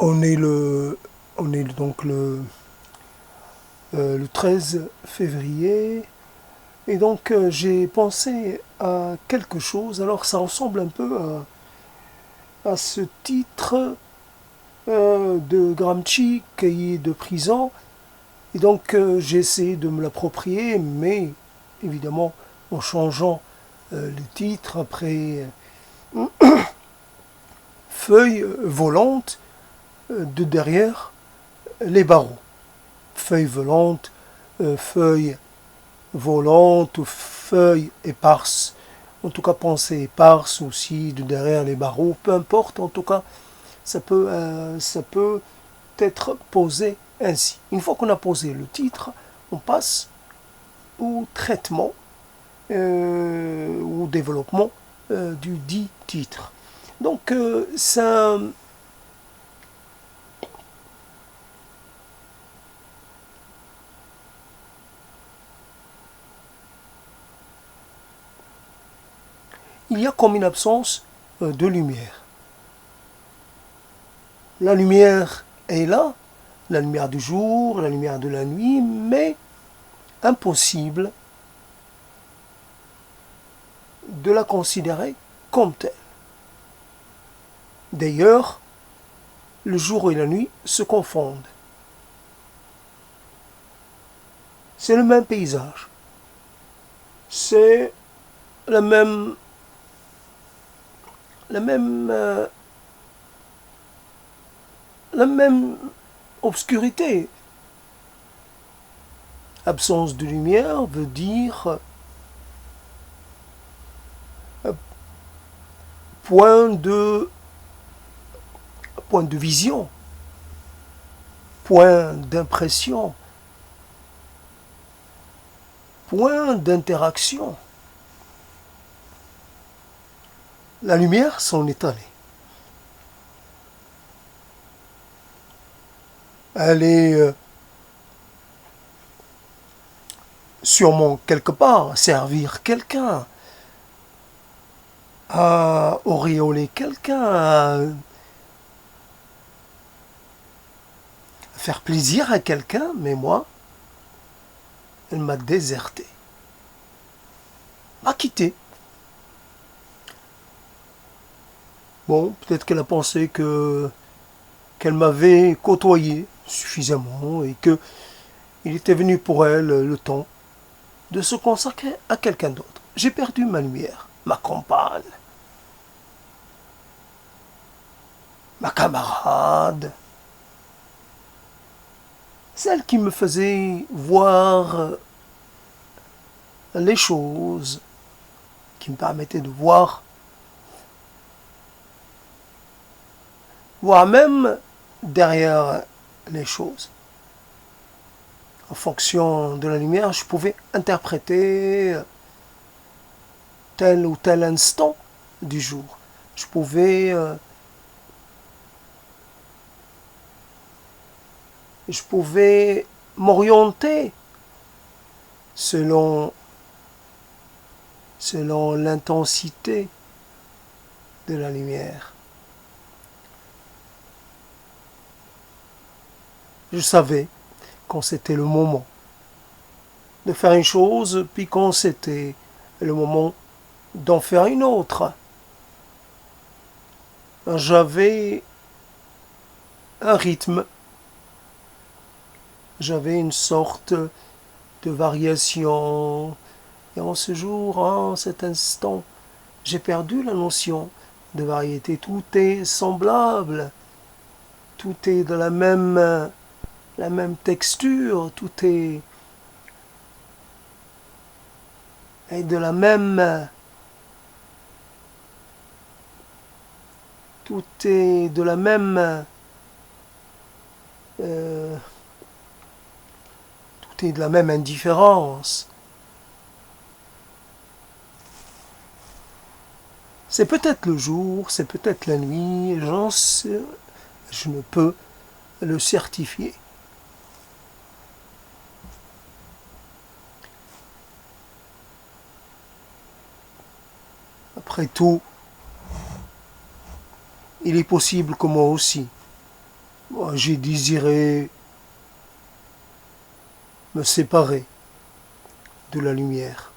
On est le, on est donc le 13 février. Et donc j'ai pensé à quelque chose. Alors ça ressemble un peu à ce titre de Gramsci, Cahier de prison. Et donc j'ai essayé de me l'approprier, mais évidemment en changeant le titre après feuille volante de derrière les barreaux. Feuille volante, feuille volante ou feuille éparse. En tout cas, pensée éparse aussi de derrière les barreaux. Peu importe, en tout cas, ça peut être posé ainsi. Une fois qu'on a posé le titre, on passe au traitement au développement du dit titre. Donc, ça, il y a comme une absence de lumière. La lumière est là, la lumière du jour, la lumière de la nuit, mais impossible de la considérer comme telle. D'ailleurs, le jour et la nuit se confondent. C'est le même paysage. C'est la même, la même, la même obscurité. Absence de lumière veut dire point de, point de vision, point d'impression, point d'interaction. La lumière s'en est allée. Elle est sûrement quelque part servir quelqu'un, à auréoler quelqu'un, à faire plaisir à quelqu'un, mais moi, elle m'a déserté, m'a quitté. Bon, peut-être qu'elle a pensé que qu'elle m'avait côtoyé suffisamment et que il était venu pour elle le temps de se consacrer à quelqu'un d'autre. J'ai perdu ma lumière, ma compagne, ma camarade, celle qui me faisait voir les choses, qui me permettait de voir même derrière les choses. En fonction de la lumière, je pouvais interpréter tel ou tel instant du jour. Je pouvais m'orienter selon, selon l'intensité de la lumière. Je savais quand c'était le moment de faire une chose, puis quand c'était le moment d'en faire une autre. J'avais un rythme, j'avais une sorte de variation. Et en ce jour, en cet instant, j'ai perdu la notion de variété. Tout est semblable, tout est de la même texture, tout est de la même, tout est de la même, euh, tout est de la même indifférence. C'est peut-être le jour, c'est peut-être la nuit, je ne peux le certifier. Après tout, il est possible que moi aussi, Moi, j'ai désiré me séparer de la lumière.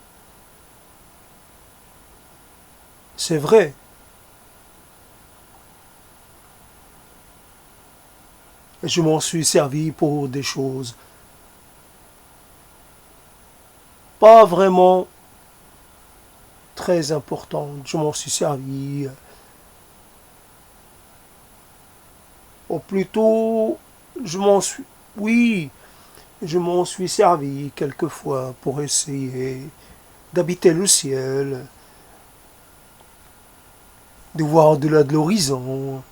C'est vrai, je m'en suis servi pour des choses pas vraiment très importantes. Je m'en suis servi, ou plutôt, je m'en suis, oui, je m'en suis servi quelquefois pour essayer d'habiter le ciel, de voir au-delà de l'horizon.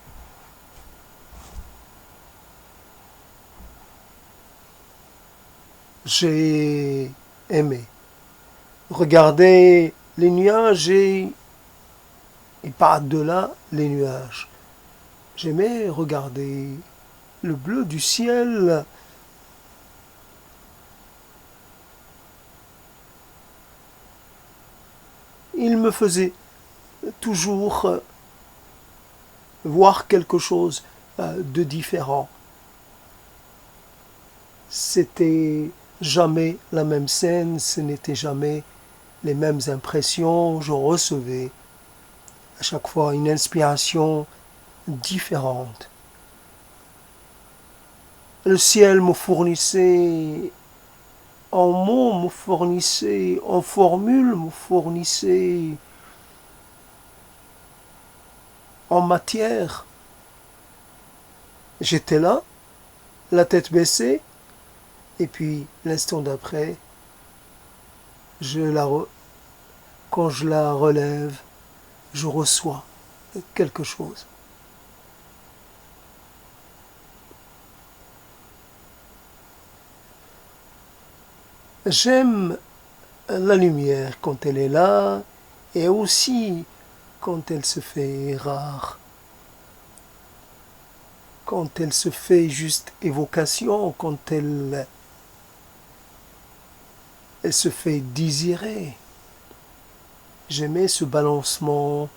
J'ai aimé regarder les nuages et par-delà les nuages. J'aimais regarder le bleu du ciel. Il me faisait toujours voir quelque chose de différent. C'était jamais la même scène, ce n'était jamais les mêmes impressions. Je recevais à chaque fois une inspiration différente. Le ciel me fournissait en mots, me fournissait en formules, me fournissait en matière. J'étais là, la tête baissée, et puis l'instant d'après, quand je la relève, je reçois quelque chose. J'aime la lumière quand elle est là et aussi quand elle se fait rare, quand elle se fait juste évocation, quand elle se fait désirer. J'aimais ce balancement,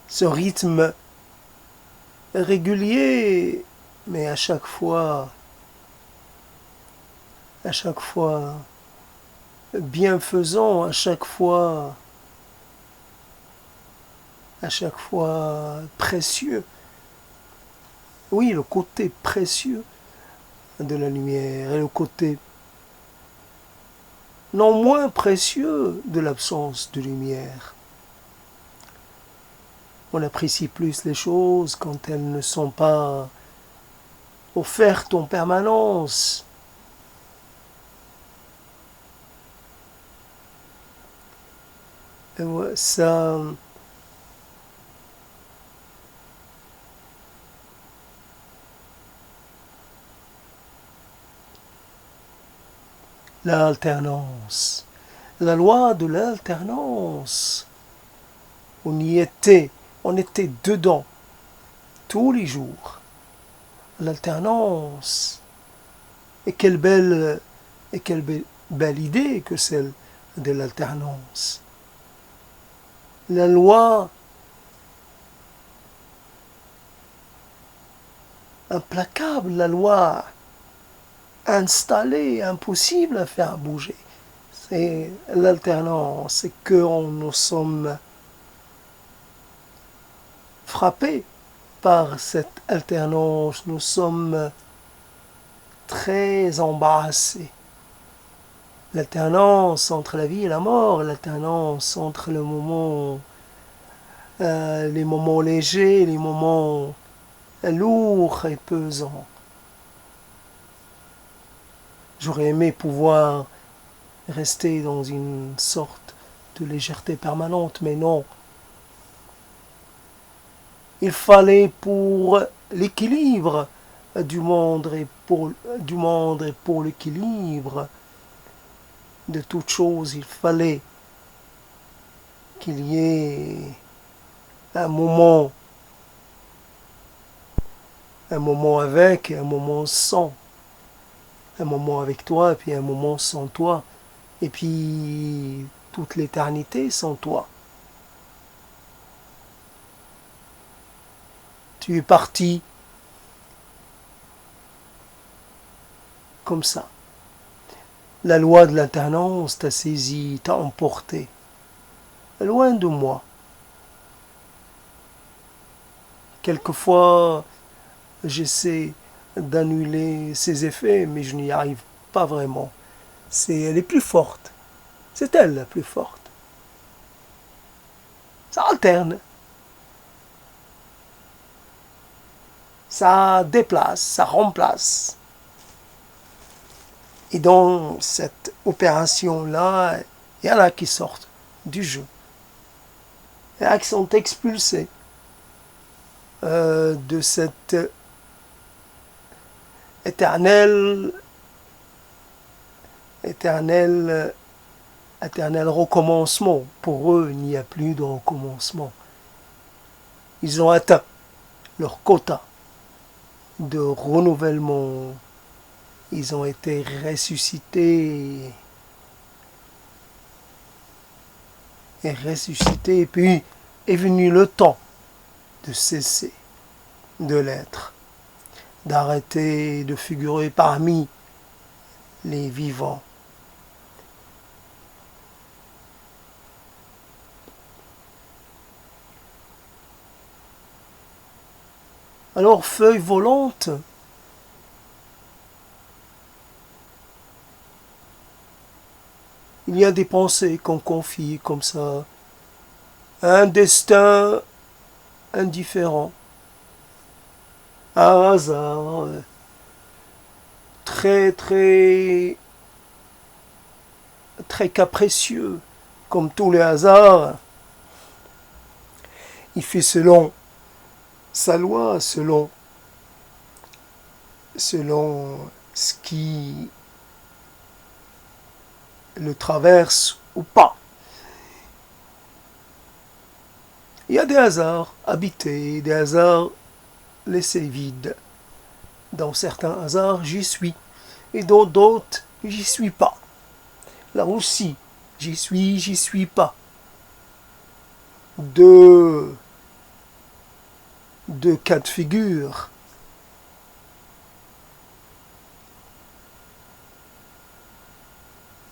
ce rythme régulier, mais à chaque fois bienfaisant, à chaque fois précieux. Oui, le côté précieux de la lumière et le côté non moins précieux de l'absence de lumière. On apprécie plus les choses quand elles ne sont pas offertes en permanence. Et ouais, ça, l'alternance, la loi de l'alternance. On y était, on était dedans tous les jours. L'alternance. Et quelle belle idée que celle de l'alternance. La loi implacable, la loi installée, impossible à faire bouger. C'est l'alternance, c'est que nous sommes frappés par cette alternance, nous sommes très embarrassés. L'alternance entre la vie et la mort, l'alternance entre les moments légers, les moments lourds et pesants. J'aurais aimé pouvoir rester dans une sorte de légèreté permanente, mais non. Il fallait pour l'équilibre du monde et pour l'équilibre de toute chose, il fallait qu'il y ait un moment avec et un moment sans. Un moment avec toi et puis un moment sans toi. Et puis toute l'éternité sans toi. Tu es parti comme ça. La loi de l'alternance t'a saisi, t'a emporté. Loin de moi. Quelquefois, j'essaie d'annuler ses effets, mais je n'y arrive pas vraiment. Elle est plus forte. C'est elle la plus forte. Ça alterne. Ça déplace, ça remplace. Et dans cette opération-là, il y en a qui sortent du jeu. Il y en a qui sont expulsés de cet éternel recommencement. Pour eux, il n'y a plus de recommencement. Ils ont atteint leur quota de renouvellement. Ils ont été ressuscités. Et puis est venu le temps de cesser de l'être, d'arrêter de figurer parmi les vivants. Alors, feuille volante, il y a des pensées qu'on confie comme ça, un destin indifférent, un hasard très très très capricieux, comme tous les hasards. Il fait selon sa loi, selon ce qui le traverse ou pas. Il y a des hasards habités, des hasards laissés vides. Dans certains hasards, j'y suis. Et dans d'autres, j'y suis pas. Là aussi, j'y suis pas. Deux cas de figure.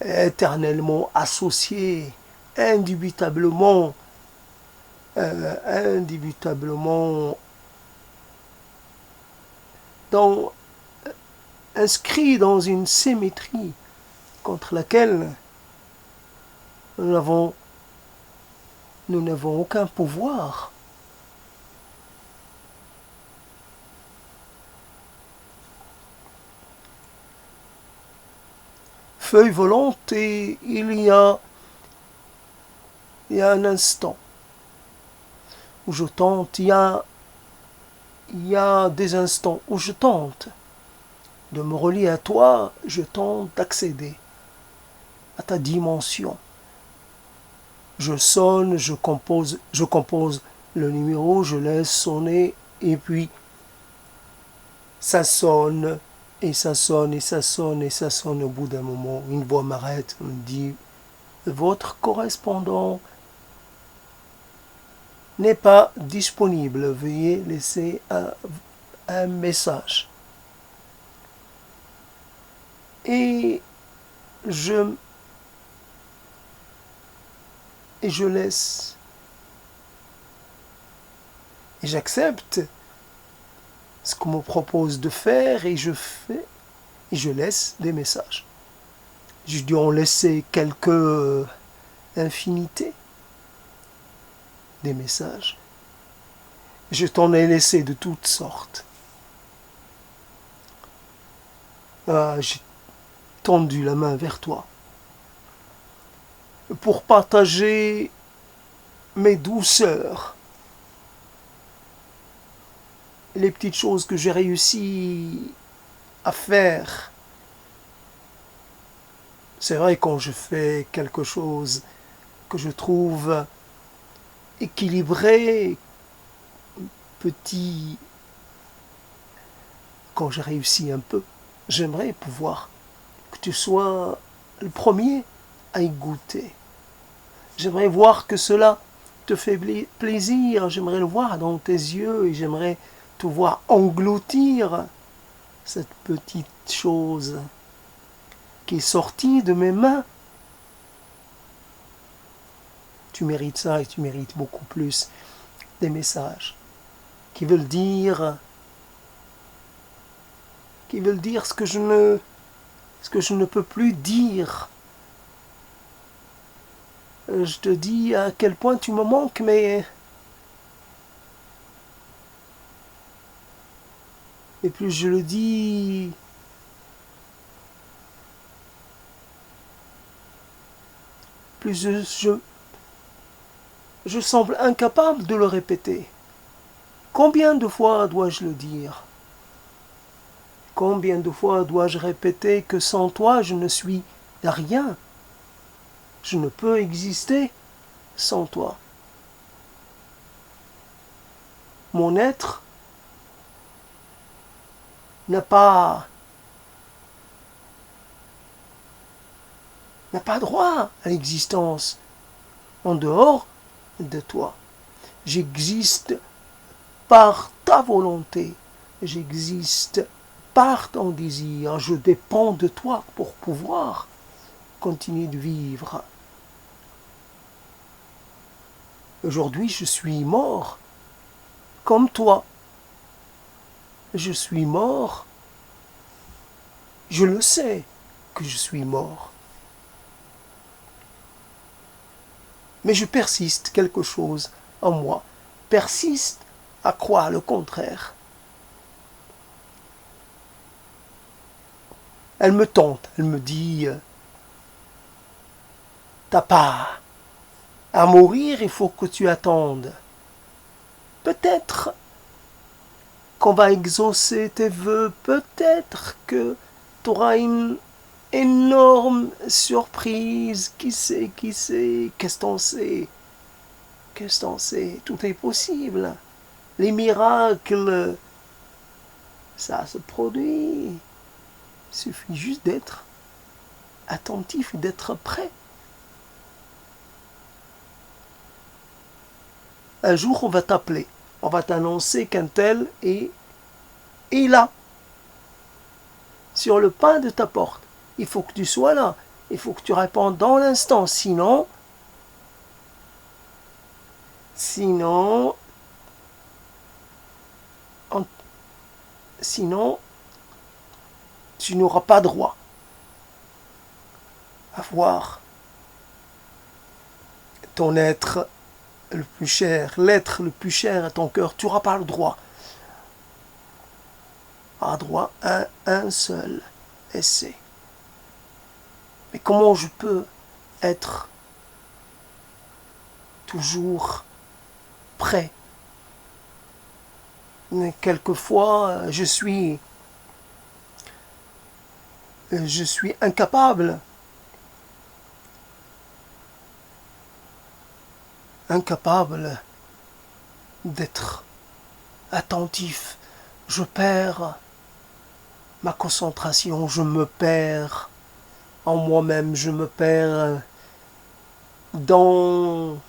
Éternellement associés, indubitablement inscrits dans une symétrie contre laquelle nous n'avons aucun pouvoir. Feuille volante, et il y a un instant où je tente, il y a des instants où je tente de me relier à toi, je tente d'accéder à ta dimension. Je sonne, je compose le numéro, je laisse sonner, et puis ça sonne, et ça sonne, et ça sonne, et ça sonne. Au bout d'un moment, une voix m'arrête, me dit: votre correspondant n'est pas disponible, veuillez laisser un message. Et je laisse, et j'accepte ce qu'on me propose de faire, et je fais, et je laisse des messages. J'ai dû en laisser quelques infinités, des messages. Je t'en ai laissé de toutes sortes. J'ai tendu la main vers toi pour partager mes douceurs, les petites choses que j'ai réussi à faire. C'est vrai, quand je fais quelque chose que je trouve équilibré, petit, quand j'ai réussi un peu, j'aimerais pouvoir que tu sois le premier à y goûter. J'aimerais voir que cela te fait plaisir, j'aimerais le voir dans tes yeux, et j'aimerais te voir engloutir cette petite chose qui est sortie de mes mains. Tu mérites ça et tu mérites beaucoup plus. Des messages qui veulent dire ce que je ne peux plus dire. Je te dis à quel point tu me manques, mais et plus je le dis, plus je semble incapable de le répéter. Combien de fois dois-je le dire? Combien de fois dois-je répéter que sans toi je ne suis rien? Je ne peux exister sans toi. Mon être n'a pas droit à l'existence en dehors de toi. J'existe par ta volonté. J'existe par ton désir. Je dépends de toi pour pouvoir continuer de vivre. Aujourd'hui, je suis mort comme toi. Je suis mort. Je le sais que je suis mort. Mais je persiste, quelque chose en moi persiste à croire le contraire. Elle me tente, elle me dit t'as pas à mourir, il faut que tu attendes. Peut-être qu'on va exaucer tes vœux, peut-être que tu auras une énorme surprise. Qui sait, qu'est-ce qu'on sait? Qu'est-ce qu'on sait? Tout est possible. Les miracles, ça se produit. Il suffit juste d'être attentif, d'être prêt. Un jour, on va t'appeler. On va t'annoncer qu'un tel est là, sur le pas de ta porte. Il faut que tu sois là. Il faut que tu répondes dans l'instant. Sinon, tu n'auras pas droit à voir ton être le plus cher, l'être le plus cher à ton cœur. Tu n'auras pas le droit. Tu auras droit à un seul essai. Mais comment je peux être toujours prêt? Mais quelquefois, je suis incapable d'être attentif. Je perds ma concentration, je me perds en moi-même, je me perds dans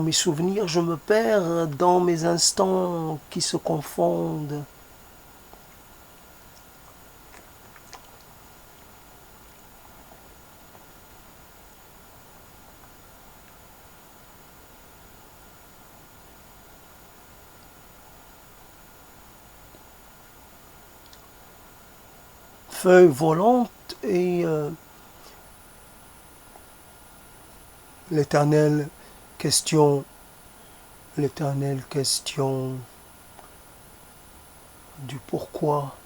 mes souvenirs, je me perds dans mes instants qui se confondent. Feuille volante et l'éternelle question du pourquoi.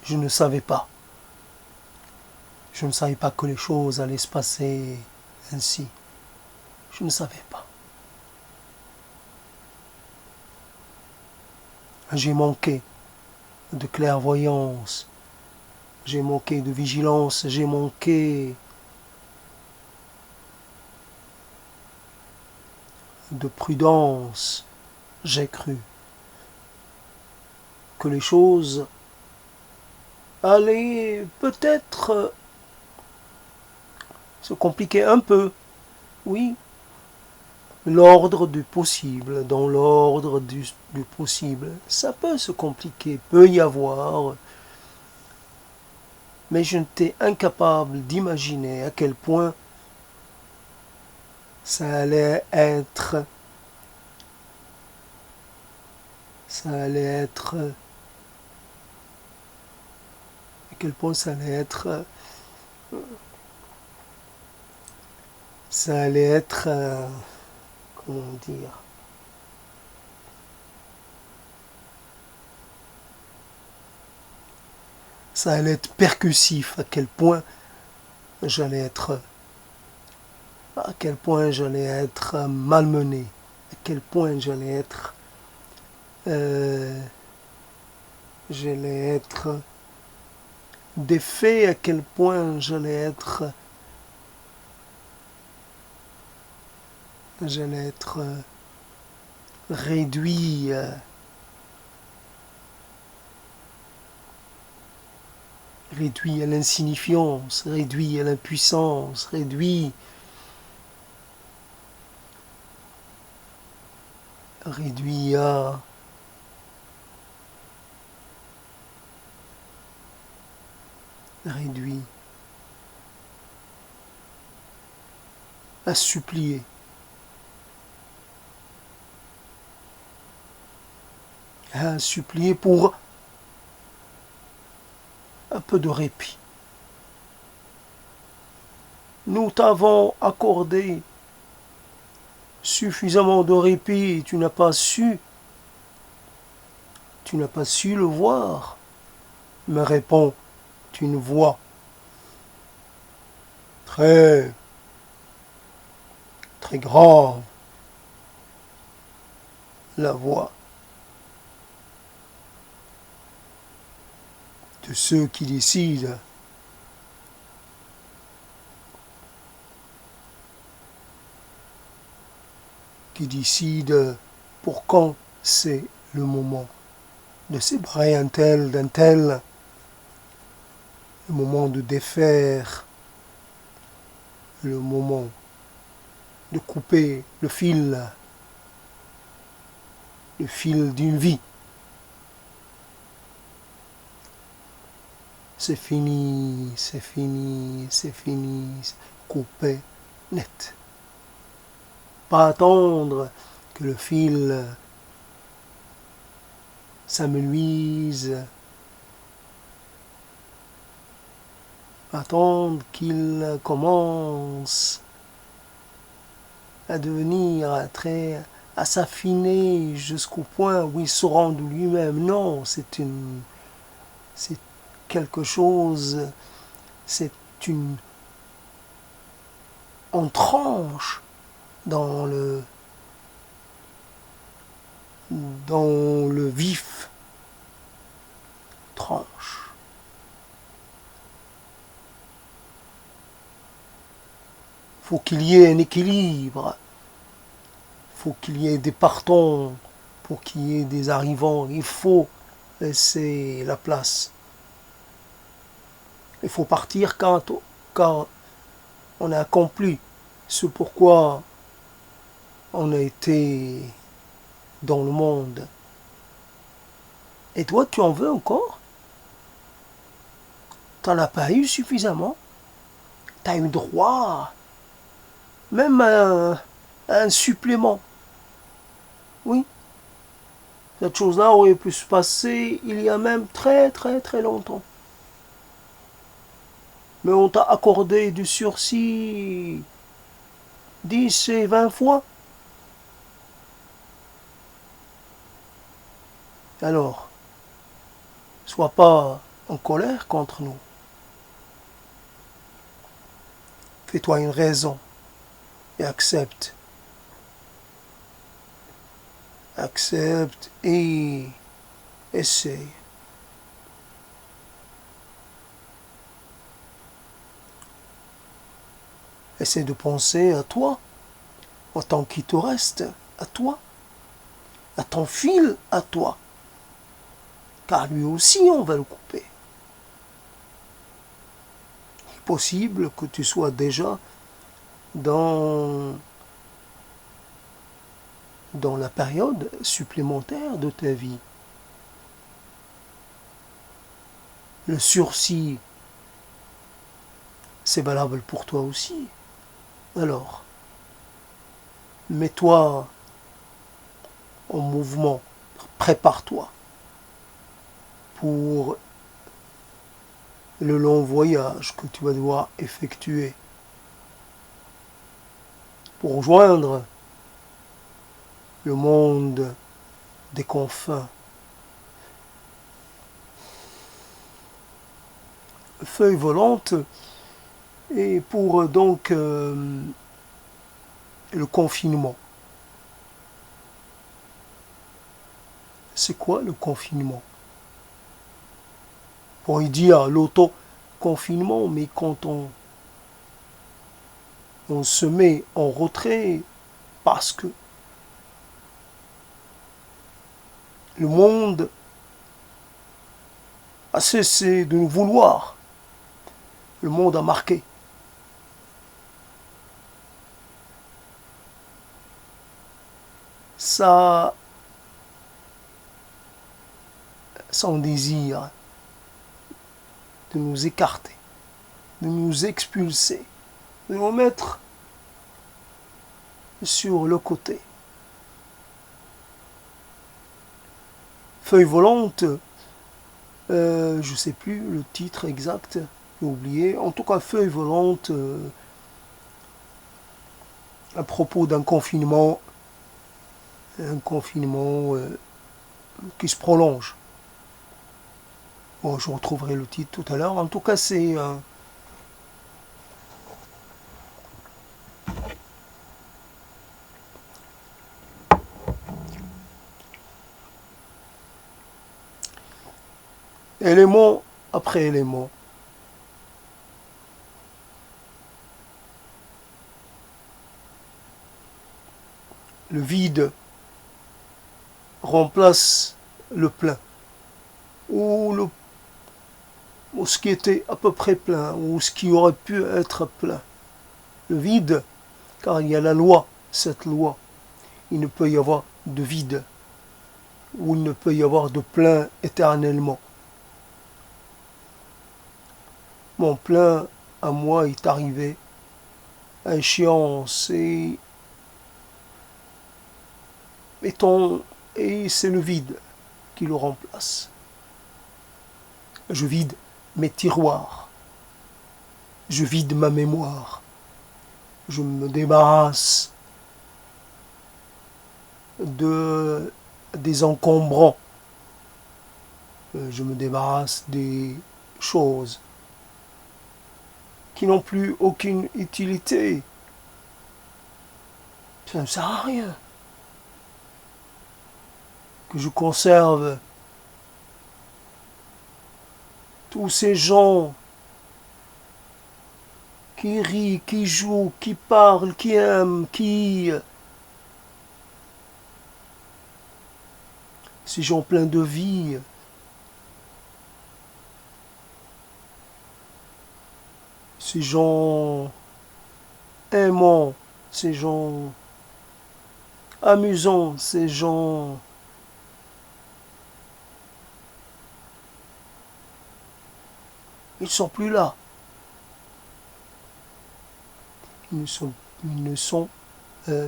Je ne savais pas. Je ne savais pas que les choses allaient se passer ainsi. Je ne savais pas. J'ai manqué de clairvoyance. J'ai manqué de vigilance. J'ai manqué de prudence. J'ai cru que les choses allaient peut-être se compliquer un peu. Oui, l'ordre du possible, dans l'ordre du possible, ça peut se compliquer, peut y avoir, mais je n'étais incapable d'imaginer à quel point ça allait être, à quel point ça allait être, comment dire, ça allait être percussif, j'allais être, à quel point j'allais être malmené, à quel point euh, j'allais être défait, à quel point j'allais être réduit, réduit à l'insignifiance, réduit à l'impuissance, réduit à réduit à supplier. À supplier pour un peu de répit. Nous t'avons accordé suffisamment de répit et tu n'as pas su le voir, me répond une voix très, très grave, la voix de ceux qui décident. Qui décide pour quand c'est le moment de séparer un tel d'un tel, le moment de défaire, le moment de couper le fil d'une vie. C'est fini, c'est fini, c'est fini, coupé net. Pas attendre que le fil s'amenuise, attendre qu'il commence à devenir à s'affiner jusqu'au point où il se rend de lui-même. Non, c'est quelque chose, c'est une, on tranche dans le vif, tranche. Faut qu'il y ait un équilibre, faut qu'il y ait des partants, pour qu'il y ait des arrivants, il faut laisser la place. Il faut partir quand on a accompli ce pourquoi on a été dans le monde. Et toi, tu en veux encore? T'en as pas eu suffisamment? T'as eu droit même à un supplément. Oui, cette chose-là aurait pu se passer il y a même très très très longtemps. Mais on t'a accordé du sursis 10 et 20 fois. Alors, sois pas en colère contre nous. Fais-toi une raison et accepte. Accepte et essaye. Essaie de penser à toi, au temps qui te reste, à toi, à ton fil, à toi. Car lui aussi, on va le couper. possible que tu sois déjà dans la période supplémentaire de ta vie. Le sursis, c'est valable pour toi aussi. Alors, mets-toi en mouvement, prépare-toi pour le long voyage que tu vas devoir effectuer pour rejoindre le monde des confins. Feuille volante, et pour donc le confinement. C'est quoi le confinement? Pour y dire l'auto-confinement, mais quand on se met en retrait parce que le monde a cessé de nous vouloir. Le monde a marqué. Ça, son désir de nous écarter, de nous expulser, de nous mettre sur le côté. Feuille volante, je ne sais plus le titre exact, j'ai oublié. En tout cas, feuille volante à propos d'un confinement, qui se prolonge. Bon, je retrouverai le titre tout à l'heure. En tout cas, c'est élément après élément. Le vide remplace le plein, ou ce qui était à peu près plein, ou ce qui aurait pu être plein. Le vide, car il y a la loi, cette loi. Il ne peut y avoir de vide, ou il ne peut y avoir de plein éternellement. Mon plein à moi est arrivé à échéance, et c'est le vide qui le remplace. Je vide mes tiroirs, je vide ma mémoire, je me débarrasse des encombrants, je me débarrasse des choses qui n'ont plus aucune utilité. Ça ne sert à rien que je conserve tous ces gens qui rient, qui jouent, qui parlent, qui aiment, ces gens pleins de vie, ces gens aimants, ces gens amusants, ces gens ils ne sont plus là. Ils ne sont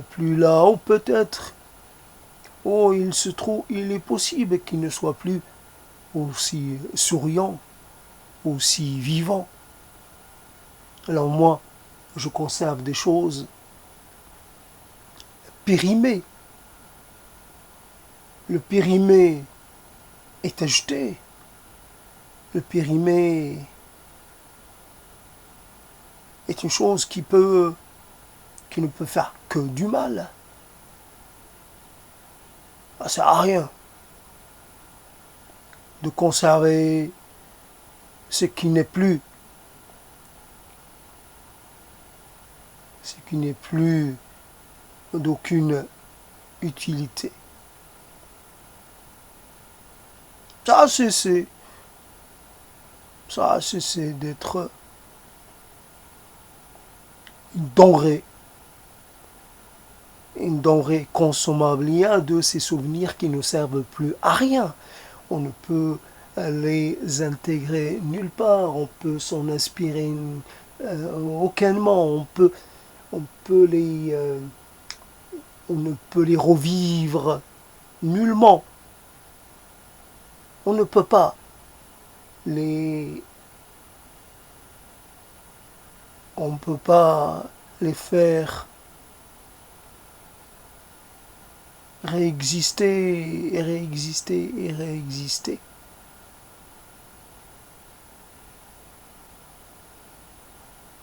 plus là. Ou peut-être, il est possible qu'ils ne soient plus aussi souriants, aussi vivants. Alors moi, je conserve des choses périmées. Le périmé est ajouté. Le périmé est une chose qui ne peut faire que du mal. Ça ne sert à rien de conserver ce qui n'est plus. Ce qui n'est plus d'aucune utilité. Ça a cessé d'être denrée, une denrée consommable. Il y a de ces souvenirs qui ne servent plus à rien. On ne peut les intégrer nulle part, on peut s'en inspirer aucunement, on peut on ne peut les revivre nullement. On ne peut pas les, on ne peut pas les faire réexister et réexister et réexister.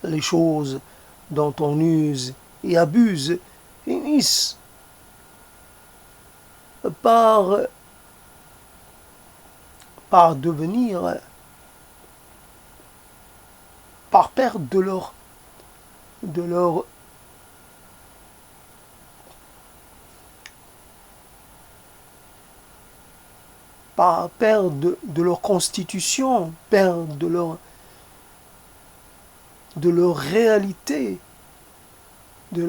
Les choses dont on use et abuse finissent par, par devenir, par perdre de leur par perdre de leur constitution, perdre de leur réalité, de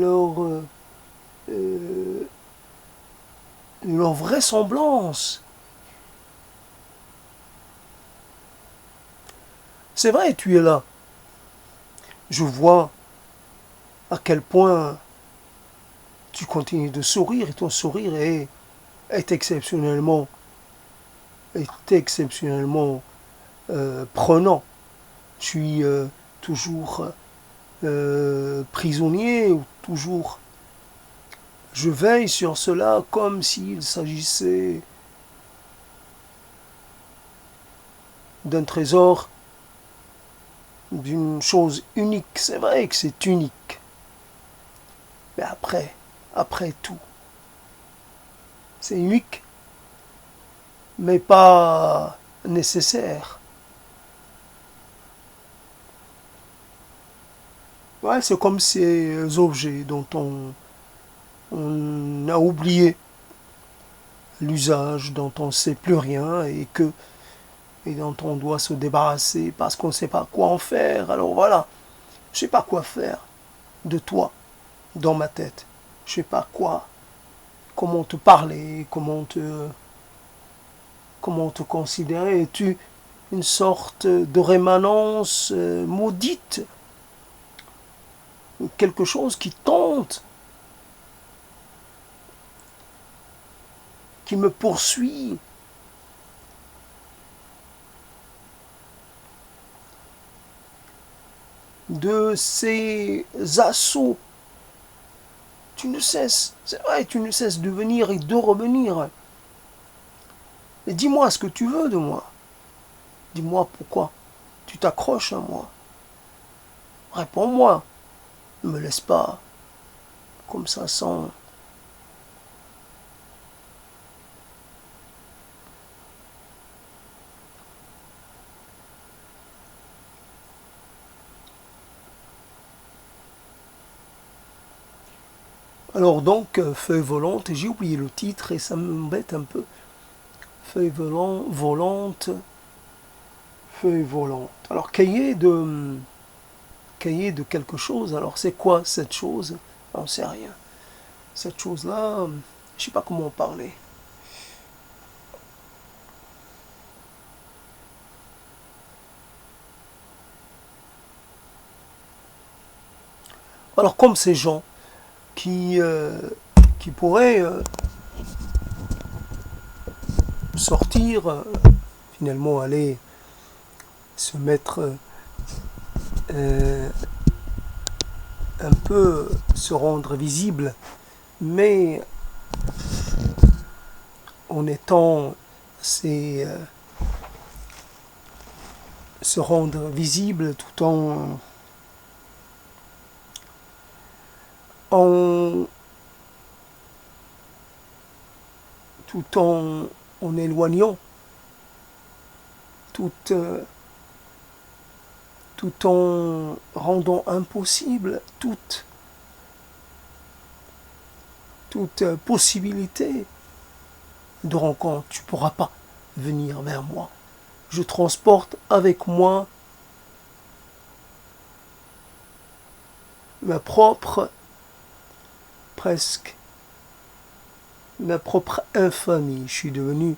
leur vraisemblance. C'est vrai, tu es là. Je vois à quel point tu continues de sourire et ton sourire est exceptionnellement prenant. Je suis toujours prisonnier ou toujours je veille sur cela comme s'il s'agissait d'un trésor, d'une chose unique. C'est vrai que c'est unique. Mais après tout, c'est unique, mais pas nécessaire. Ouais, c'est comme ces objets dont on a oublié l'usage, dont on ne sait plus rien et dont on doit se débarrasser parce qu'on ne sait pas quoi en faire. Alors voilà, je ne sais pas quoi faire de toi dans ma tête. Je ne sais pas comment te parler, comment te considérer. Es-tu une sorte de rémanence maudite, quelque chose qui tente, qui me poursuit, de ces assauts. Tu ne cesses, c'est vrai, tu ne cesses de venir et de revenir. Et dis-moi ce que tu veux de moi. Dis-moi pourquoi tu t'accroches à moi. Réponds-moi. Ne me laisse pas comme ça sans... Alors donc, feuille volante, j'ai oublié le titre et ça m'embête un peu. Feuille volante, feuille volante. Alors cahier de quelque chose, alors c'est quoi cette chose? On ne sait rien. Cette chose-là, je ne sais pas comment en parler. Alors comme ces gens qui pourraient sortir, finalement aller se mettre un peu, se rendre visible, mais en étant se rendre visible tout en tout en éloignant, tout en rendant impossible toute possibilité de rencontre. Tu ne pourras pas venir vers moi. Je transporte avec moi ma propre, presque, ma propre infamie. Je suis devenu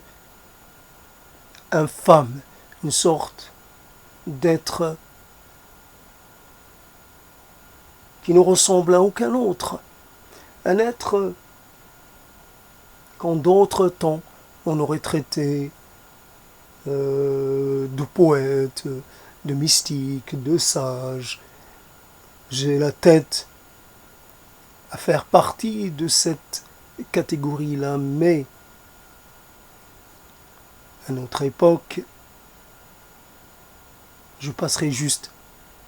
infâme, une sorte d'être qui ne ressemble à aucun autre. Un être qu'en d'autres temps on aurait traité de poète, de mystique, de sage. J'ai la tête à faire partie de cette catégorie-là, mais à notre époque, je passerai juste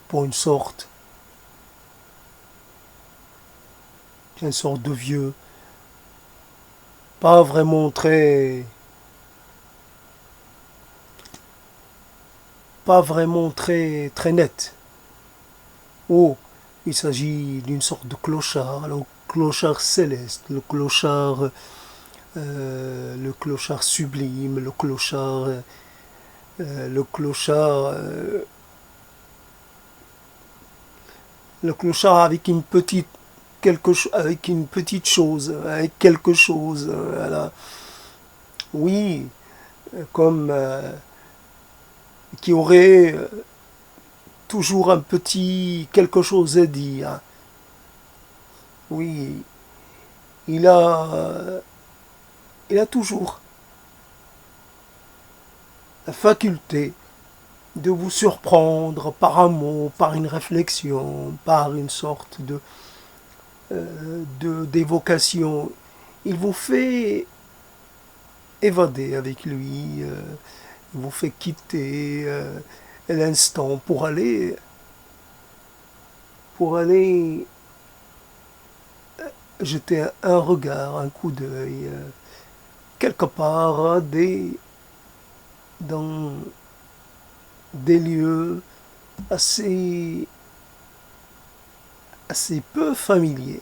pour une sorte de vieux, pas vraiment très net. Oh, il s'agit d'une sorte de clochard, le clochard céleste, le clochard sublime, le clochard, le clochard avec une petite avec une petite chose, avec quelque chose, voilà. Oui, comme qui aurait toujours un petit quelque chose à dire. Oui, il a, il a toujours la faculté de vous surprendre par un mot, par une réflexion, par une sorte d'évocation. Il vous fait évader avec lui, il vous fait quitter l'instant pour aller jeter un regard, un coup d'œil, quelque part dans des lieux assez, assez peu familiers.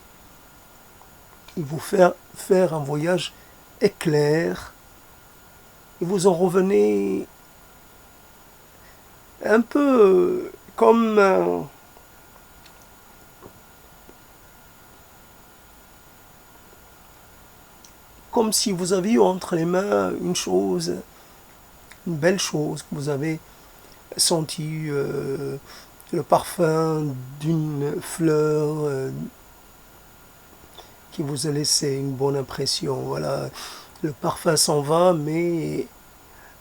Il vous fait faire un voyage éclair et vous en revenez un peu comme si vous aviez eu entre les mains une belle chose, que vous avez senti le parfum d'une fleur qui vous a laissé une bonne impression. Voilà, le parfum s'en va, mais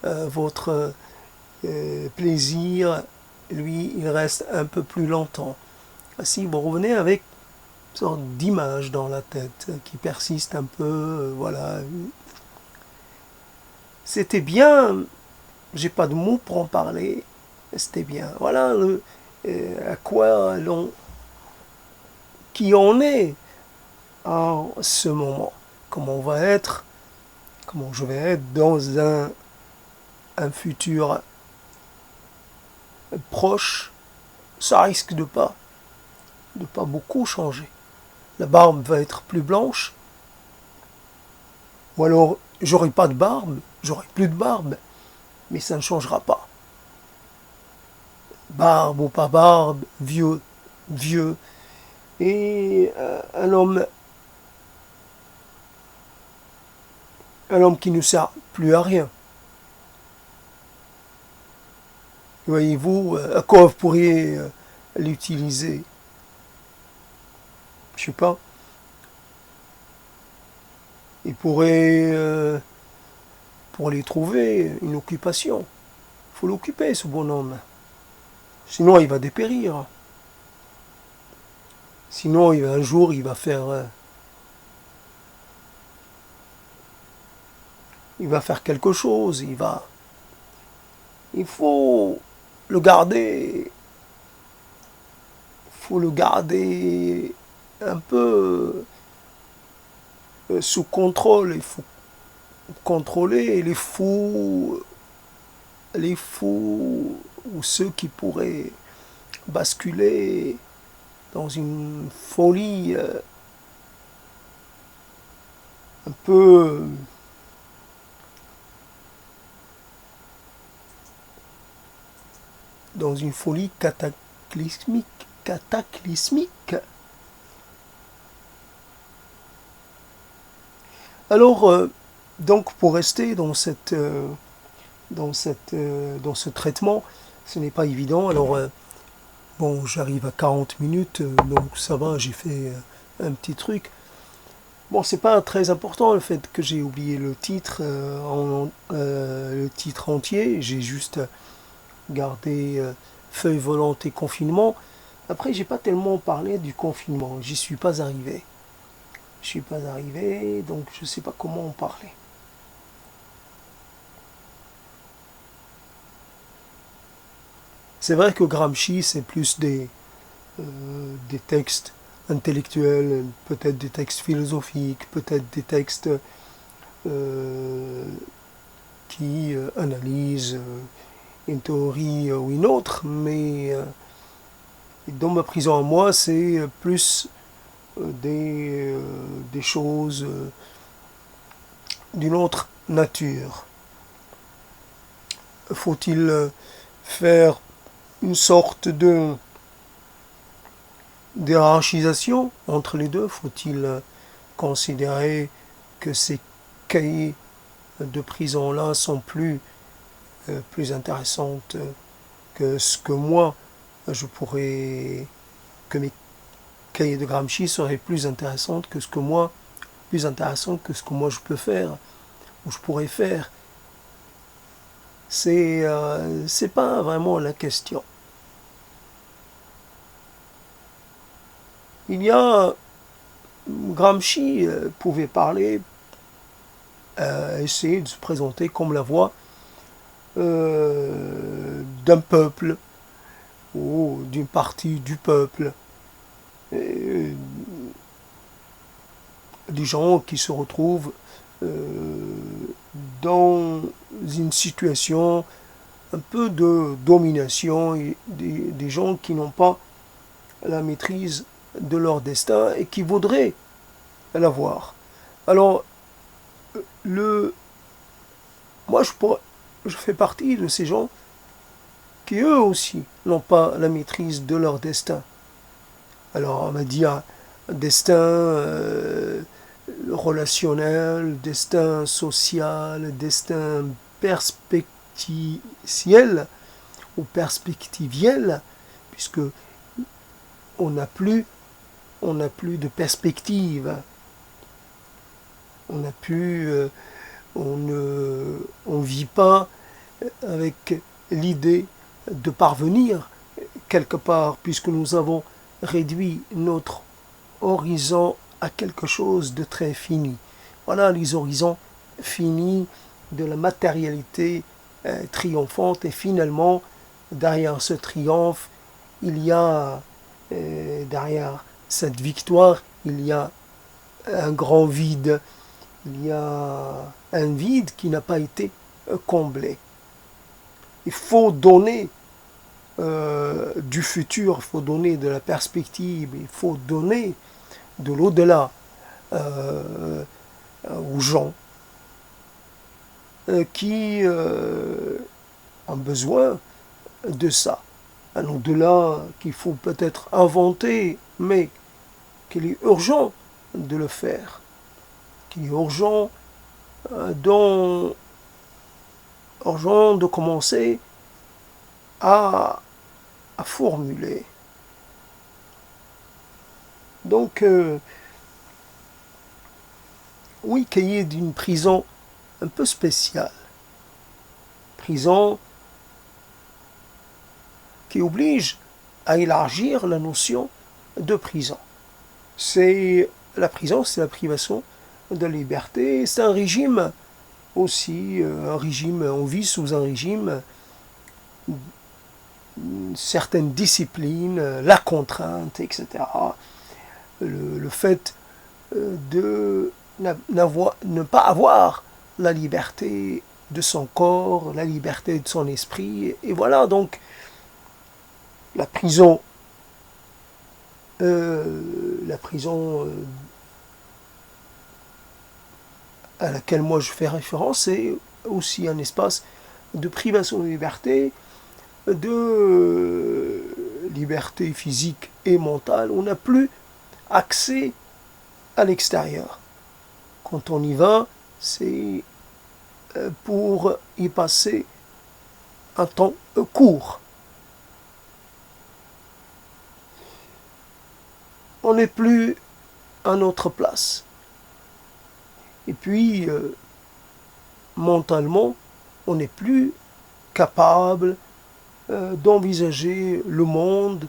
votre plaisir, lui, il reste un peu plus longtemps. Si vous revenez avec une sorte d'image dans la tête qui persiste un peu, voilà. C'était bien, j'ai pas de mots pour en parler, c'était bien. Voilà à quoi qui on est en ce moment, comment on va être, comment je vais être dans un futur proche, ça risque de pas beaucoup changer. La barbe va être plus blanche, ou alors j'aurai pas de barbe, j'aurai plus de barbe, mais ça ne changera pas. Barbe ou pas barbe, vieux, vieux, et un homme qui ne sert plus à rien. Voyez-vous, à quoi vous pourriez l'utiliser? Je sais pas. Il pourrait, pour les trouver, une occupation. Il faut l'occuper, ce bonhomme. Sinon, il va dépérir. Sinon, un jour, il va faire quelque chose. Il le garder, faut le garder un peu sous contrôle. Il faut contrôler les fous ou ceux qui pourraient basculer dans une folie un peu dans une folie cataclysmique, Alors, donc pour rester dans dans ce traitement, ce n'est pas évident. Alors, bon, j'arrive à 40 minutes, donc ça va, j'ai fait un petit truc. Bon, c'est pas très important le fait que j'ai oublié le titre, le titre entier. J'ai juste gardé feuille volante et confinement. Après, j'ai pas tellement parlé du confinement. J'y suis pas arrivé. Je suis pas arrivé, donc je sais pas comment en parler. C'est vrai que Gramsci, c'est plus des textes intellectuels, peut-être des textes philosophiques, peut-être des textes euh, qui analysent une théorie ou une autre, mais dans ma prison à moi, c'est plus des choses d'une autre nature. Faut-il faire une sorte de hiérarchisation entre les deux? Faut-il considérer que ces cahiers de prison-là sont plus intéressantes que ce que moi je pourrais, que mes cahiers de Gramsci seraient plus intéressantes que ce que moi, plus intéressantes que ce que moi je peux faire ou je pourrais faire. C'est pas vraiment la question. Il y a Gramsci pouvait parler, essayer de se présenter comme la voix d'un peuple ou d'une partie du peuple. Et, des gens qui se retrouvent dans une situation un peu de domination et des gens qui n'ont pas la maîtrise de leur destin et qui voudraient l'avoir. Alors, le, moi, je fais partie de ces gens qui, eux aussi, n'ont pas la maîtrise de leur destin. Alors, on va dire destin relationnel, destin social, destin perspectiviel ou perspectiviel, puisque on n'a plus, on n'a plus de perspective. On n'a plus, on vit pas avec l'idée de parvenir quelque part, puisque nous avons réduit notre horizon à quelque chose de très fini. Voilà les horizons finis de la matérialité triomphante, et finalement, derrière ce triomphe, il y a, derrière cette victoire, il y a un grand vide, il y a un vide qui n'a pas été comblé. Il faut donner du futur, il faut donner de la perspective, il faut donner de l'au-delà aux gens qui ont besoin de ça. Un au-delà qu'il faut peut-être inventer, mais qu'il est urgent de le faire, qu'il est dont, urgent de commencer à, à formuler. Donc, oui, cahier d'une prison un peu spéciale. Prison qui oblige à élargir la notion de prison. C'est la prison, c'est la privation de liberté. C'est un régime aussi, un régime, on vit sous un régime, une certaine discipline, la contrainte, etc. Le fait de ne pas avoir la liberté de son corps, la liberté de son esprit. Et voilà, donc, la prison, la prison à laquelle moi je fais référence, c'est aussi un espace de privation de liberté, de liberté physique et mentale. On n'a plus accès à l'extérieur. Quand on y va, c'est pour y passer un temps court. On n'est plus à notre place. Et puis, mentalement, on n'est plus capable d'envisager le monde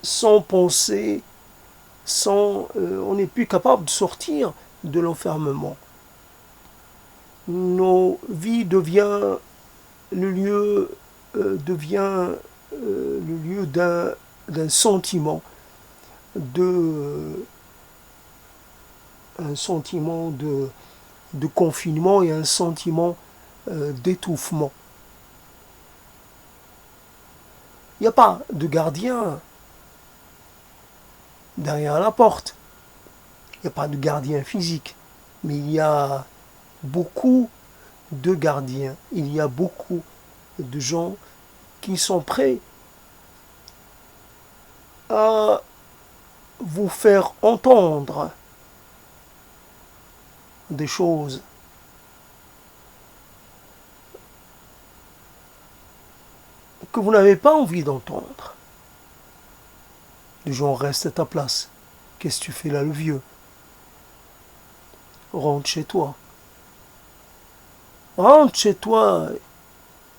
sans penser, on n'est plus capable de sortir de l'enfermement. Nos vies devient le lieu d'un sentiment un sentiment de confinement et un sentiment d'étouffement. Il n'y a pas de gardien derrière la porte. Il n'y a pas de gardien physique. Mais il y a beaucoup de gardiens. Il y a beaucoup de gens qui sont prêts à vous faire entendre des choses que vous n'avez pas envie d'entendre. Les gens restent à ta place. Qu'est-ce que tu fais là, le vieux? Rentre chez toi. Rentre chez toi,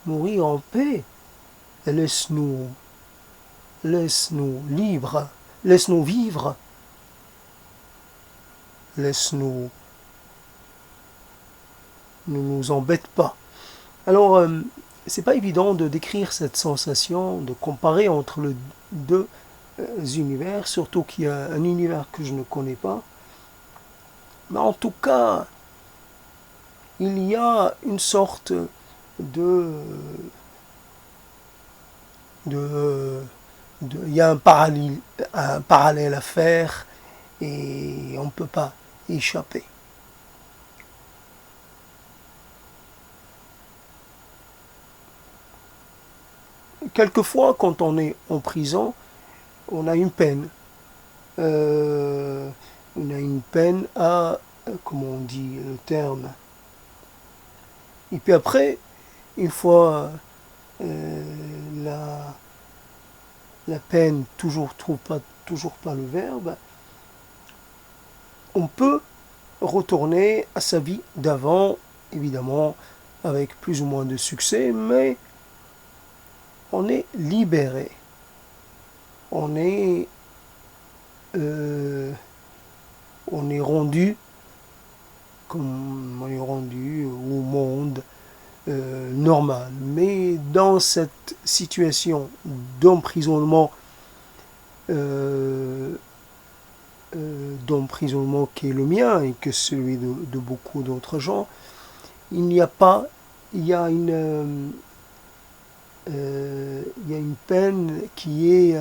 mourir en paix. Et laisse-nous libres. Laisse-nous vivre. Laisse-nous. Ne nous embête pas. Alors, c'est pas évident de décrire cette sensation, de comparer entre les deux univers, surtout qu'il y a un univers que je ne connais pas. Mais en tout cas, il y a une sorte il y a un parallèle à faire et on ne peut pas y échapper. Quelquefois, quand on est en prison, on a une peine. On a une peine à, comment on dit le terme. Et puis après, une fois la peine trouve toujours pas le verbe, on peut retourner à sa vie d'avant, évidemment, avec plus ou moins de succès, mais on est libéré. On est rendu au monde normal. Mais dans cette situation d'emprisonnement qui est le mien et que celui de beaucoup d'autres gens, il y a une peine qui est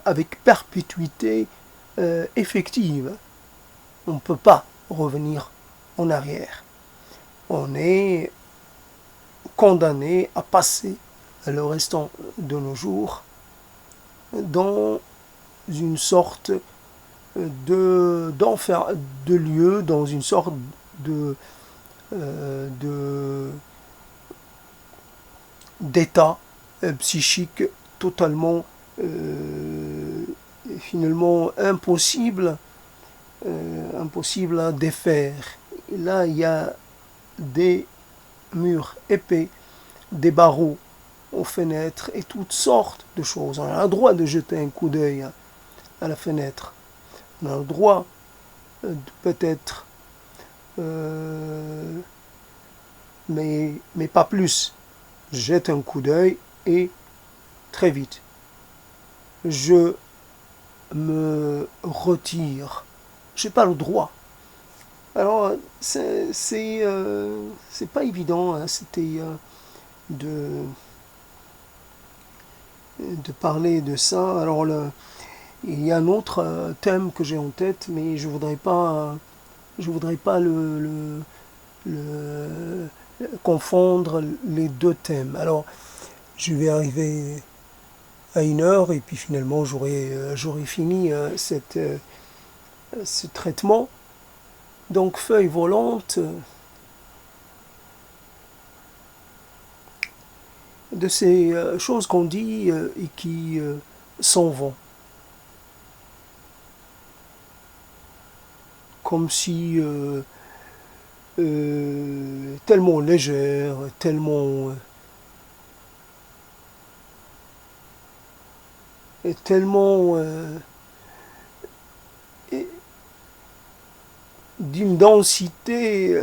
avec perpétuité effective. On ne peut pas revenir en arrière. On est condamné à passer le restant de nos jours dans une sorte de lieu, dans une sorte d'état psychique totalement finalement impossible à défaire. Et là, il y a des murs épais, des barreaux aux fenêtres et toutes sortes de choses. On a le droit de jeter un coup d'œil à la fenêtre. On a le droit de peut-être, mais pas plus. Jette un coup d'œil et très vite, je me retire. J'ai pas le droit. Alors, c'est pas évident, hein, c'était de parler de ça. Alors, il y a un autre thème que j'ai en tête, mais je voudrais pas le confondre les deux thèmes. Alors, je vais arriver à 1 heure, et puis finalement j'aurai fini ce traitement. Donc feuille volante, de ces choses qu'on dit et qui s'en vont. Comme si tellement légère, tellement d'une densité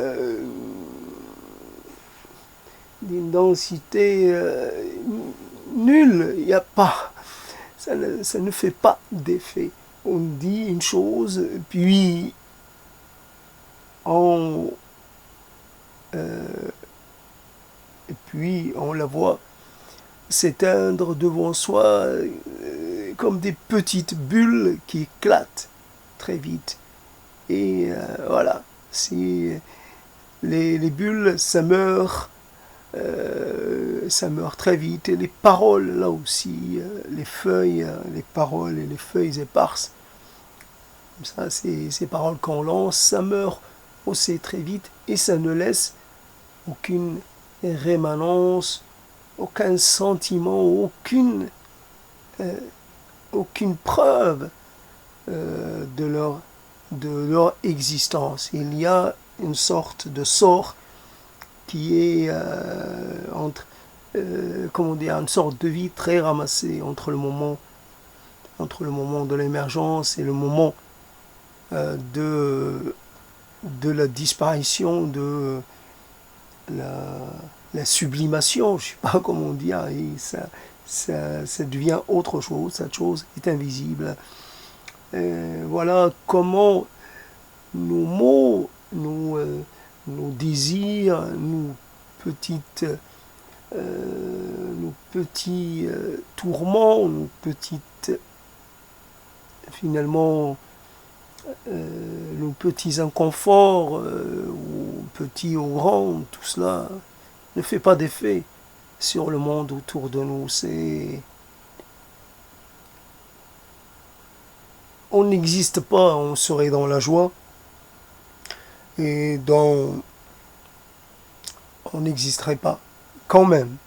nulle. Il n'y a pas, ça ne fait pas d'effet. On dit une chose, puis on la voit s'éteindre devant soi comme des petites bulles qui éclatent très vite. Et voilà, si les bulles, ça meurt très vite. Et les paroles, là aussi, les feuilles, les paroles et les feuilles éparses, ça, ces paroles qu'on lance, ça meurt aussi très vite et ça ne laisse aucune rémanence, aucun sentiment, aucune preuve de leur existence. Il y a une sorte de sort qui est une sorte de vie très ramassée entre le moment de l'émergence et le moment de la disparition, de la sublimation, je ne sais pas comment dire, et ça devient autre chose, cette chose est invisible. Voilà comment nos mots, nos désirs, nos petits tourments, nos petites, finalement, nos petits inconforts, ou petits ou grands, tout cela ne fait pas d'effet sur le monde autour de nous. On n'existe pas, on serait dans la joie, et on n'existerait pas quand même.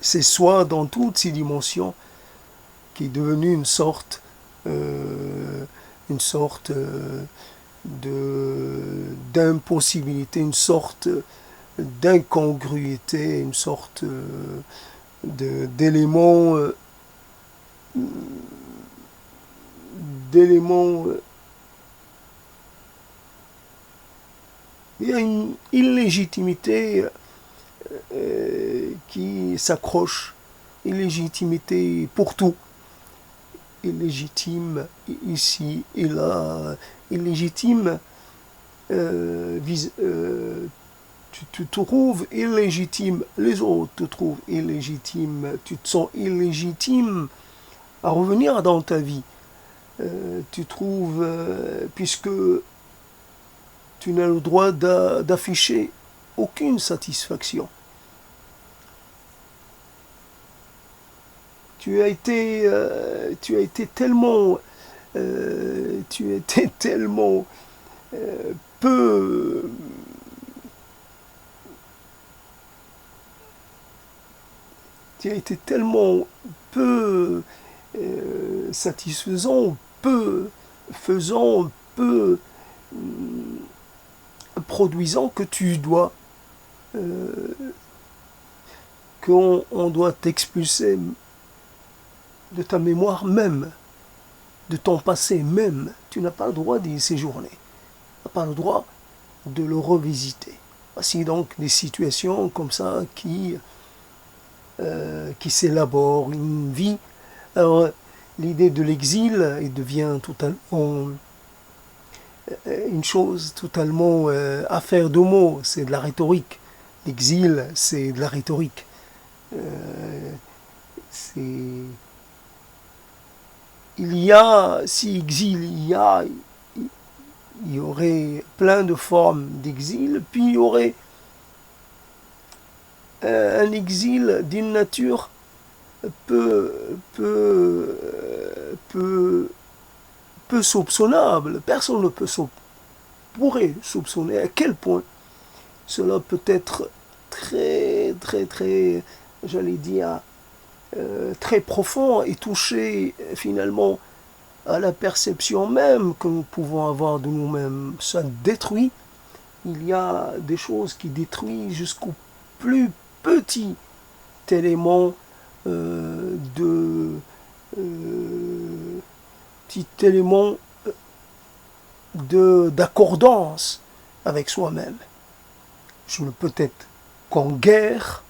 C'est soi dans toutes ses dimensions qui est devenu une sorte d'impossibilité, une sorte d'incongruité, une sorte d'élément il y a une illégitimité qui s'accroche, illégitimité pour tout, illégitime ici et là, illégitime, tu te trouves illégitime, les autres te trouvent illégitime, tu te sens illégitime à revenir dans ta vie. Tu trouves, puisque tu n'as le droit d'afficher aucune satisfaction. Tu as été tellement peu satisfaisant, peu faisant, peu produisant que tu dois qu'on doit t'expulser de ta mémoire même, de ton passé même. Tu n'as pas le droit d'y séjourner. Tu n'as pas le droit de le revisiter. Voici donc des situations comme ça qui s'élaborent, une vie. Alors, l'idée de l'exil devient totalement une chose totalement affaire de mots, c'est de la rhétorique. L'exil, c'est de la rhétorique. Si exil il y aurait plein de formes d'exil, puis il y aurait un exil d'une nature peu, peu, peu, peu soupçonnable. Personne ne pourrait soupçonner à quel point cela peut être très, très, très, j'allais dire, très profond et toucher finalement à la perception même que nous pouvons avoir de nous-mêmes. Ça détruit. Il y a des choses qui détruisent jusqu'au plus petit élément de petit élément de d'accordance avec soi-même. Je ne peux être qu'en guerre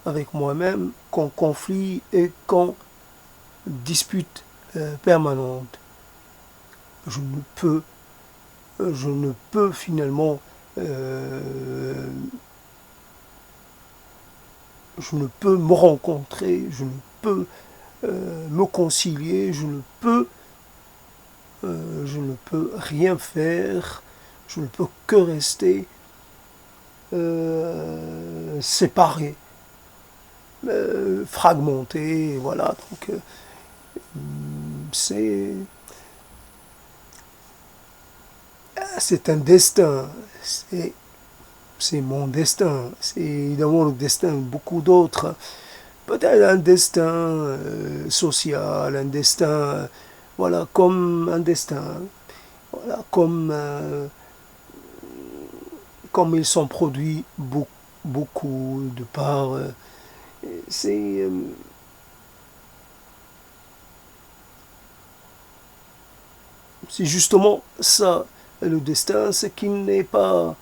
avec moi-même, qu'en conflit et qu'en dispute permanente. Je ne peux, je ne peux finalement, je ne peux me rencontrer, je ne peux me concilier, je ne peux rien faire, je ne peux que rester séparé, fragmenté, voilà. Donc c'est c'est un destin, c'est mon destin, c'est évidemment le destin de beaucoup d'autres. Peut-être un destin social, un destin, voilà, comme un destin, voilà, comme ils sont produits beaucoup de par. C'est c'est justement ça, le destin, c'est qu'il n'est pas.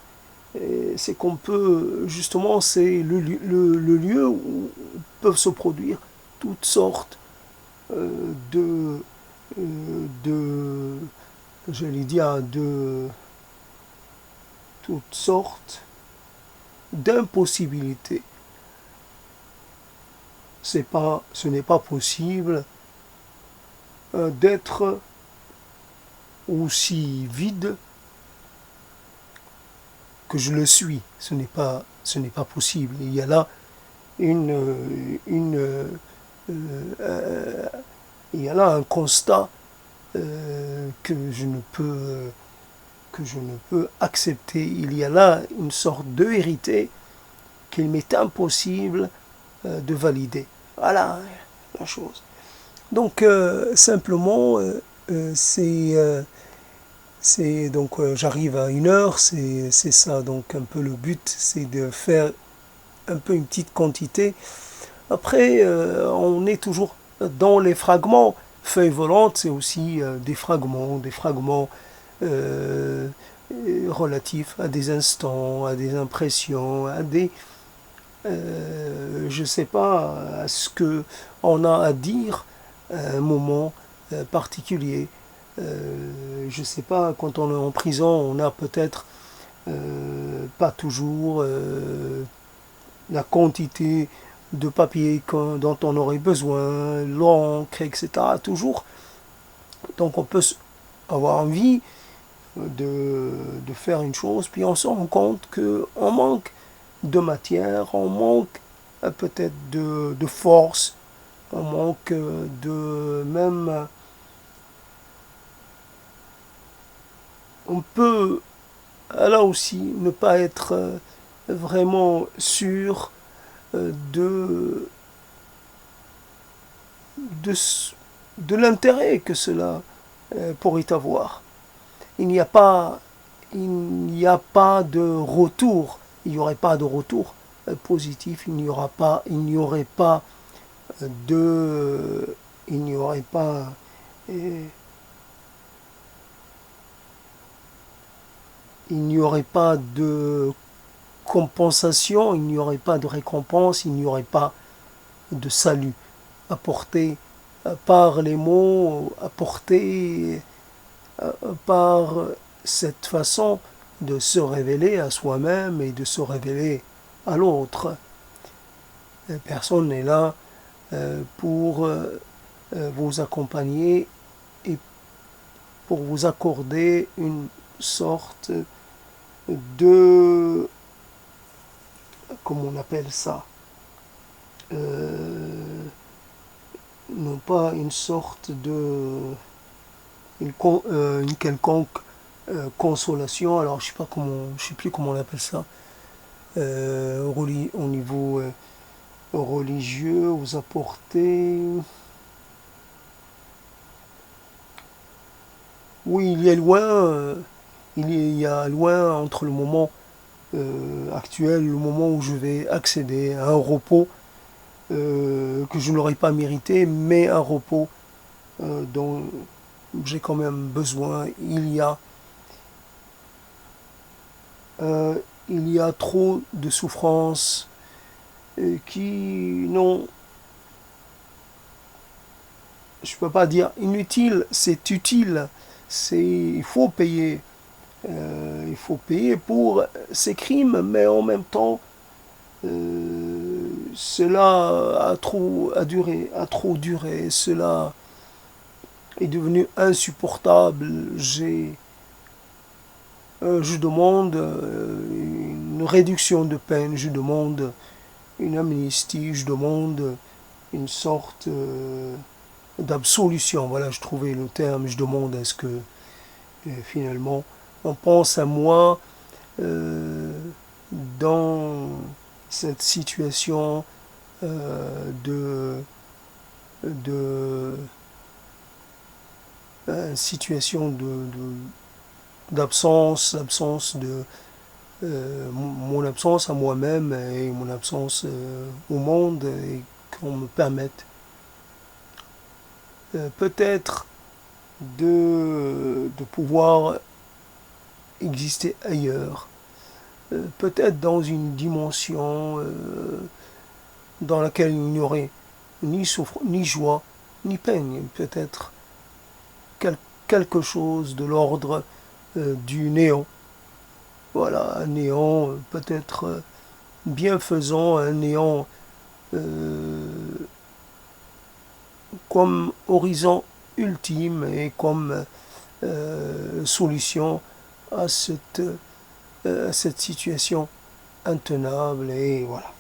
C'est qu'on peut, justement, c'est le lieu où peuvent se produire toutes sortes de, de, j'allais dire, de toutes sortes d'impossibilités. Ce n'est pas possible d'être aussi vide que je le suis. Ce n'est pas possible. Il y a là euh, il y a là un constat que je ne peux accepter. Il y a là une sorte de vérité qu'il m'est impossible de valider. Voilà la chose. Donc simplement, c'est donc j'arrive à 1 heure, c'est ça donc un peu le but, c'est de faire un peu une petite quantité. Après, on est toujours dans les fragments. Feuilles volantes, c'est aussi des fragments euh, relatifs à des instants, à des impressions, à des, je sais pas, à ce que on a à dire à un moment particulier. Je sais pas, quand on est en prison, on a peut-être pas toujours la quantité de papier dont on aurait besoin, l'encre, etc. Toujours. Donc on peut avoir envie de faire une chose, puis on se rend compte qu'on manque de matière, on manque peut-être de force, on manque de même. On peut là aussi ne pas être vraiment sûr de, de, de l'intérêt que cela pourrait avoir. Il n'y a pas, il n'y a pas de retour, il n'y aurait pas de retour positif, il n'y aurait pas de, il n'y aurait pas, euh, il n'y aurait pas de compensation, il n'y aurait pas de récompense, il n'y aurait pas de salut apporté par les mots, apporté par cette façon de se révéler à soi-même et de se révéler à l'autre. Personne n'est là pour vous accompagner et pour vous accorder une sorte de, comment on appelle ça, non pas une sorte de une quelconque consolation. Alors je sais plus comment on appelle ça, au niveau religieux, vous apporter. Oui, il y a loin, il y a loin entre le moment actuel, le moment où je vais accéder à un repos que je n'aurais pas mérité, mais un repos dont j'ai quand même besoin. Euh, il y a trop de souffrances qui n'ont, je peux pas dire inutile, c'est utile. Il faut payer pour ces crimes, mais en même temps, cela a trop duré, cela est devenu insupportable. Je demande une réduction de peine, je demande une amnistie, je demande une sorte d'absolution. Voilà, je trouvais le terme. Je demande à ce que finalement on pense à moi euh, dans cette situation de situation d'absence de mon absence à moi-même et mon absence au monde, et qu'on me permette peut-être de pouvoir exister ailleurs, peut-être dans une dimension dans laquelle il n'y aurait ni joie, ni peine, peut-être quel, quelque chose de l'ordre du néant. Voilà, un néant peut-être bienfaisant, un néant euh, comme horizon ultime et comme solution à cette situation intenable, et voilà.